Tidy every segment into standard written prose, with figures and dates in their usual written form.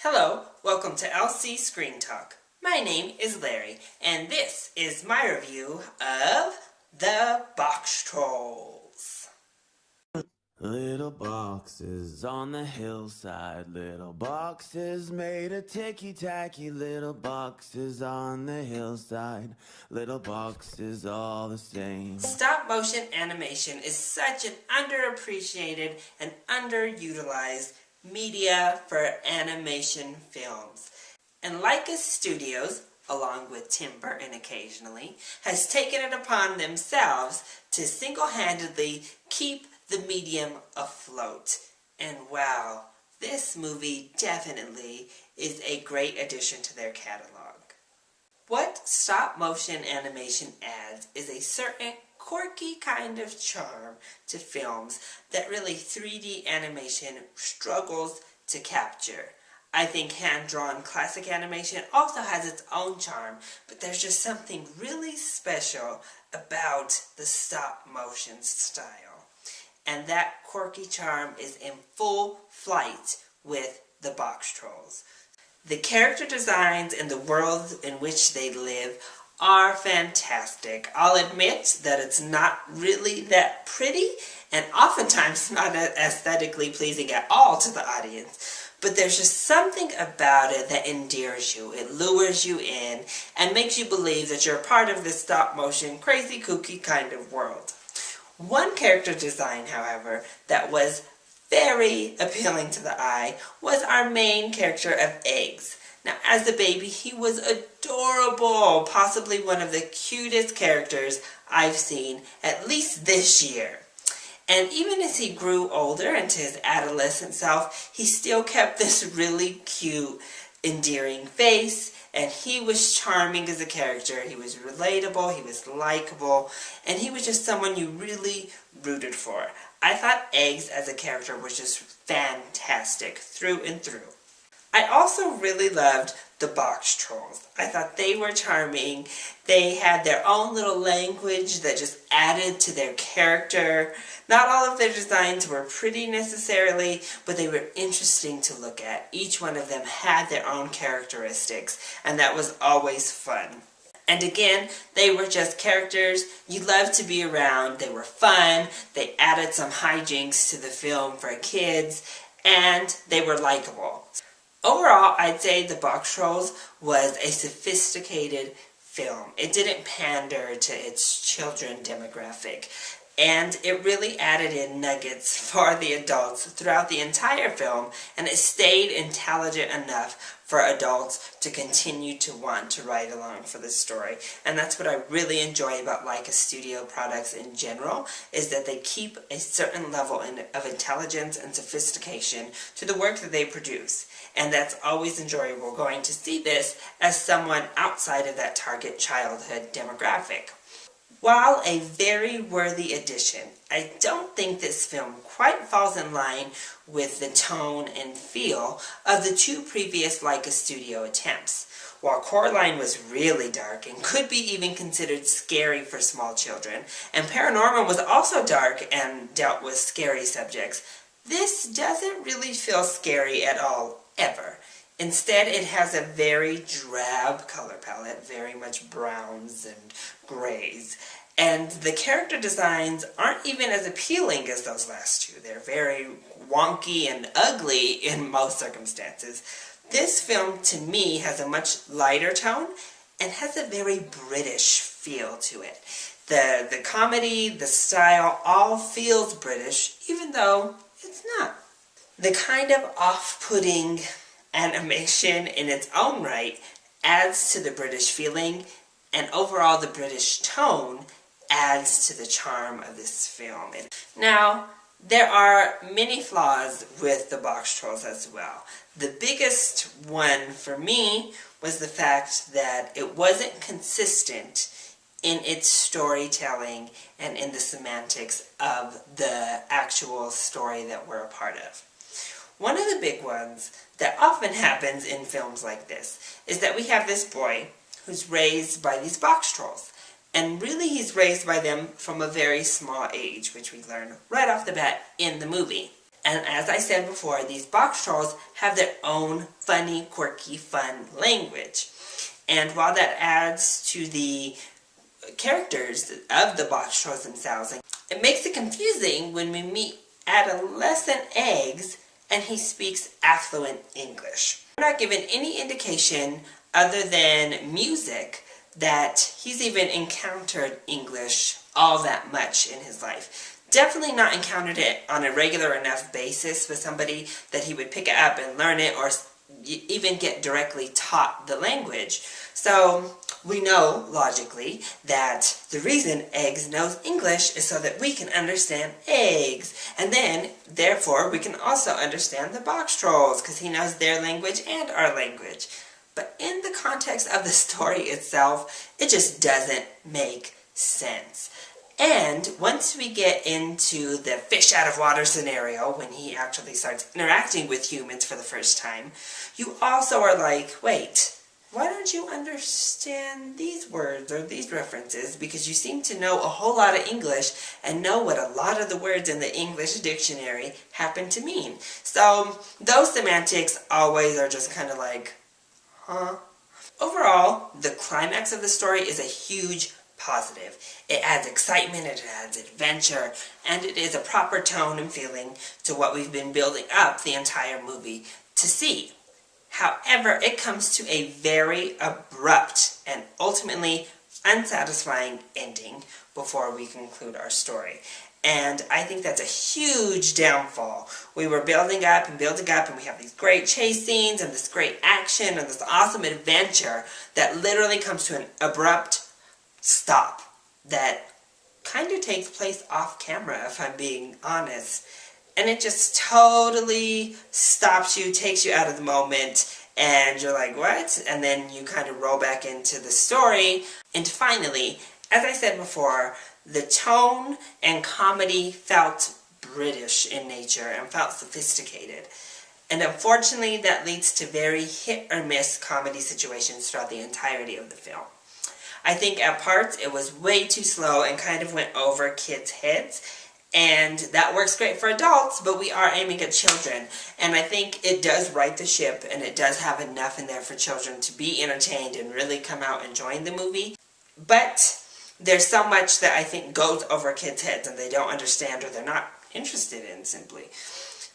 Hello, welcome to LC Screen Talk. My name is Larry, and this is my review of the Boxtrolls. Little boxes on the hillside, little boxes made of ticky-tacky, little boxes on the hillside, little boxes all the same. Stop motion animation is such an underappreciated and underutilized media for animation films. And Laika Studios, along with Tim Burton occasionally, has taken it upon themselves to single-handedly keep the medium afloat. And wow, this movie definitely is a great addition to their catalog. What stop-motion animation adds is a certain quirky kind of charm to films that really 3D animation struggles to capture. I think hand-drawn classic animation also has its own charm, but there's just something really special about the stop-motion style. And that quirky charm is in full flight with the Boxtrolls. The character designs and the world in which they live are fantastic. I'll admit that it's not really that pretty and oftentimes not aesthetically pleasing at all to the audience. But there's just something about it that endears you. It lures you in and makes you believe that you're part of this stop-motion, crazy, kooky kind of world. One character design, however, that was very appealing to the eye was our main character of Eggs. Now, as a baby, he was adorable, possibly one of the cutest characters I've seen, at least this year. And even as he grew older into his adolescent self, he still kept this really cute, endearing face, and he was charming as a character. He was relatable, he was likable, and he was just someone you really rooted for. I thought Eggs as a character was just fantastic through and through. I also really loved the Boxtrolls. I thought they were charming. They had their own little language that just added to their character. Not all of their designs were pretty necessarily, but they were interesting to look at. Each one of them had their own characteristics, and that was always fun. And again, they were just characters you loved to be around. They were fun. They added some hijinks to the film for kids, and they were likable. Overall, I'd say the Boxtrolls was a sophisticated film. It didn't pander to its children demographic, and it really added in nuggets for the adults throughout the entire film, and it stayed intelligent enough for adults to continue to want to ride along for the story. And that's what I really enjoy about Laika Studio products in general, is that they keep a certain level of intelligence and sophistication to the work that they produce. And that's always enjoyable going to see this as someone outside of that target childhood demographic. While a very worthy addition, I don't think this film quite falls in line with the tone and feel of the two previous Laika Studio attempts. While Coraline was really dark and could be even considered scary for small children, and Paranorman was also dark and dealt with scary subjects, this doesn't really feel scary at all, ever. Instead, it has a very drab color palette, very much browns and grays. And the character designs aren't even as appealing as those last two. They're very wonky and ugly in most circumstances. This film, to me, has a much lighter tone and has a very British feel to it. The comedy, the style, all feels British, even though it's not. The kind of off-putting animation in its own right adds to the British feeling, and overall the British tone adds to the charm of this film. Now, there are many flaws with the Boxtrolls as well. The biggest one for me was the fact that it wasn't consistent in its storytelling and in the semantics of the actual story that we're a part of. One of the big ones that often happens in films like this is that we have this boy who's raised by these Boxtrolls. And really he's raised by them from a very small age, which we learn right off the bat in the movie. And as I said before, these Boxtrolls have their own funny, quirky, fun language. And while that adds to the characters of the Boxtrolls themselves, it makes it confusing when we meet adolescent Eggs and he speaks affluent English. We're not given any indication other than music that he's even encountered English all that much in his life. Definitely not encountered it on a regular enough basis with somebody that he would pick it up and learn it or even get directly taught the language. So we know, logically, that the reason Eggs knows English is so that we can understand Eggs. And then, therefore, we can also understand the Boxtrolls because he knows their language and our language. But in the context of the story itself, it just doesn't make sense. And once we get into the fish out of water scenario, when he actually starts interacting with humans for the first time, you also are like, wait, why don't you understand these words or these references? Because you seem to know a whole lot of English and know what a lot of the words in the English dictionary happen to mean. So those semantics always are just kind of like, huh? Overall, the climax of the story is a huge positive. It adds excitement, it adds adventure, and it is a proper tone and feeling to what we've been building up the entire movie to see. However, it comes to a very abrupt and ultimately unsatisfying ending before we conclude our story. And I think that's a huge downfall. We were building up and we have these great chase scenes and this great action and this awesome adventure that literally comes to an abrupt stop that kind of takes place off camera, if I'm being honest. And it just totally stops you, takes you out of the moment, and you're like, what? And then you kind of roll back into the story. And finally, as I said before, the tone and comedy felt British in nature and felt sophisticated. And unfortunately, that leads to very hit or miss comedy situations throughout the entirety of the film. I think at parts it was way too slow and kind of went over kids' heads. And that works great for adults, but we are aiming at children. And I think it does right the ship, and it does have enough in there for children to be entertained and really come out enjoying the movie. But there's so much that I think goes over kids' heads and they don't understand or they're not interested in, simply.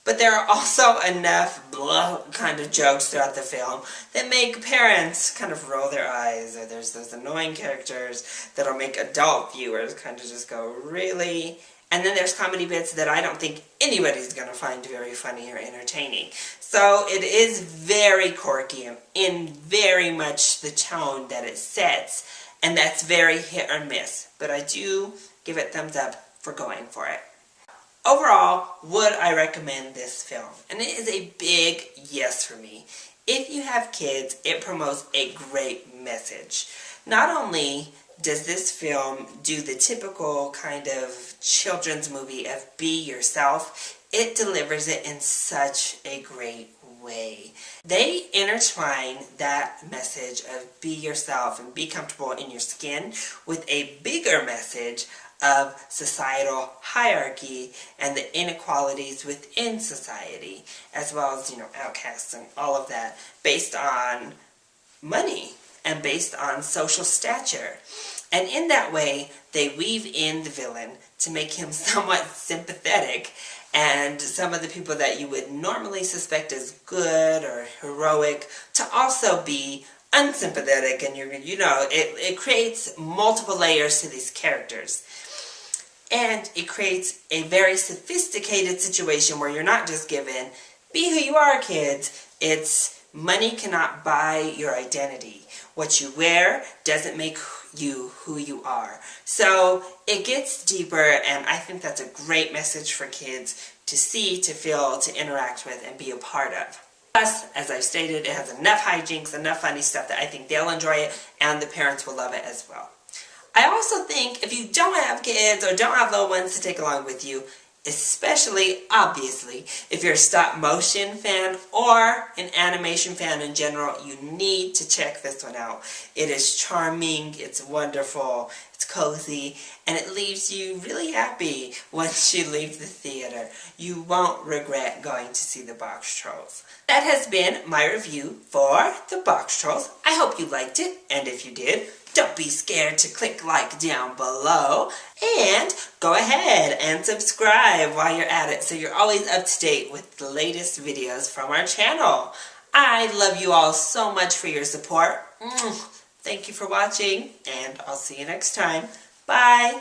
But there are also enough blah kind of jokes throughout the film that make parents kind of roll their eyes, or there's those annoying characters that'll make adult viewers kind of just go, really? And then there's comedy bits that I don't think anybody's going to find very funny or entertaining. So it is very quirky in very much the tone that it sets, and that's very hit or miss. But I do give it thumbs up for going for it. Overall, would I recommend this film? And it is a big yes for me. If you have kids, it promotes a great message. Not only does this film do the typical kind of children's movie of be yourself, it delivers it in such a great way. They intertwine that message of be yourself and be comfortable in your skin with a bigger message of societal hierarchy and the inequalities within society, as well as, outcasts and all of that, based on money and based on social stature. And in that way, they weave in the villain to make him somewhat sympathetic, and some of the people that you would normally suspect as good or heroic to also be unsympathetic, and it creates multiple layers to these characters. And it creates a very sophisticated situation where you're not just given, be who you are, kids. It's money cannot buy your identity. What you wear doesn't make you who you are. So it gets deeper, and I think that's a great message for kids to see, to feel, to interact with, and be a part of. Plus, as I've stated, it has enough hijinks, enough funny stuff that I think they'll enjoy it, and the parents will love it as well. I also think if you don't have kids or don't have little ones to take along with you, especially, obviously, if you're a stop motion fan or an animation fan in general, you need to check this one out. It is charming, it's wonderful, it's cozy, and it leaves you really happy once you leave the theater. You won't regret going to see the Boxtrolls. That has been my review for the Boxtrolls. I hope you liked it, and if you did, don't be scared to click like down below, and go ahead and subscribe while you're at it so you're always up to date with the latest videos from our channel. I love you all so much for your support. Thank you for watching, and I'll see you next time. Bye!